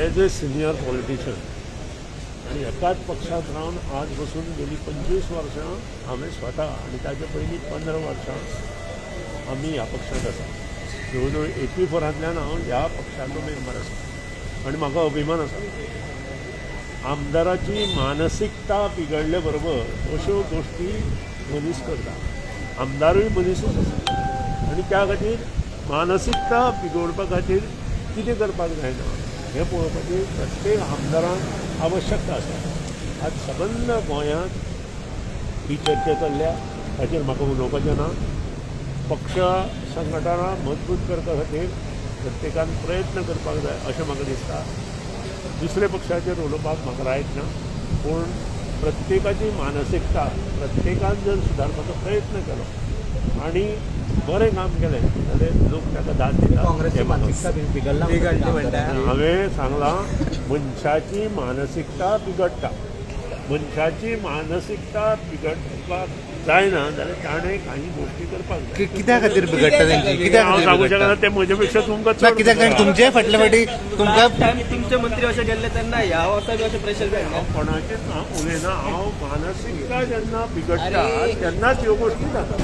As a senior politician आणि एकाच पक्षात रावन आज बसून गेली 25 वर्सां हांवें स्वता आनी ताचे पयलीं 15 वर्सां आमी ह्या पक्षांत आसा. जवळ जवळ 84 हांव ह्या पक्षाचो मेंबर आसा आनी म्हाका अभिमान आसा. आमदाराची मानसिकता बिगडले बरोबर अश्यो गोश्टी मनीस करता. आमदारूय मनीसच आसा आनी त्या खातीर मानसिकता बिगोडपा खातीर कितें करपाक जायना हें पळोवपाची प्रत्येक आमदाराक आवश्यकता आसा. आज सबंद गोंयांत ही चर्चा चल्ल्या ताचेर म्हाका उलोवपाचें ना. पक्ष संघटना मजबूत करपा खातीर प्रत्येकान प्रयत्न करपाक जाय अशें म्हाका दिसता. दुसऱ्या पक्षाचेर उलोवपाक म्हाका रायट ना, पूण प्रत्येकाची मानसिकता प्रत्येकान जर सुदारपाचो प्रयत्न केलो आनी बरें काम केलें जाल्यार लोक ताका दाद दिता. हांवें सांगलां मनशाची मानसिकता बिगडटा. मनशाची मानसिकता बिगडपाक जायना जाल्यार ताणें काही गोश्टी करपाक जाय. कित्या खातीर बिगडटा तेंची? कित्याक हांव सांगूं शकना तें म्हजे पेक्षा तुमकां चड. कित्याक तुमचे फाटले फाटी तुमकां तुमचे मंत्री असे गेले त्यांना ह्या वर्साक अशें प्रेशर जायना. कोणाचेच उलयना. हांव मानसिकता जेन्ना बिगडटा तेन्नाच ह्यो गोश्टी जाता.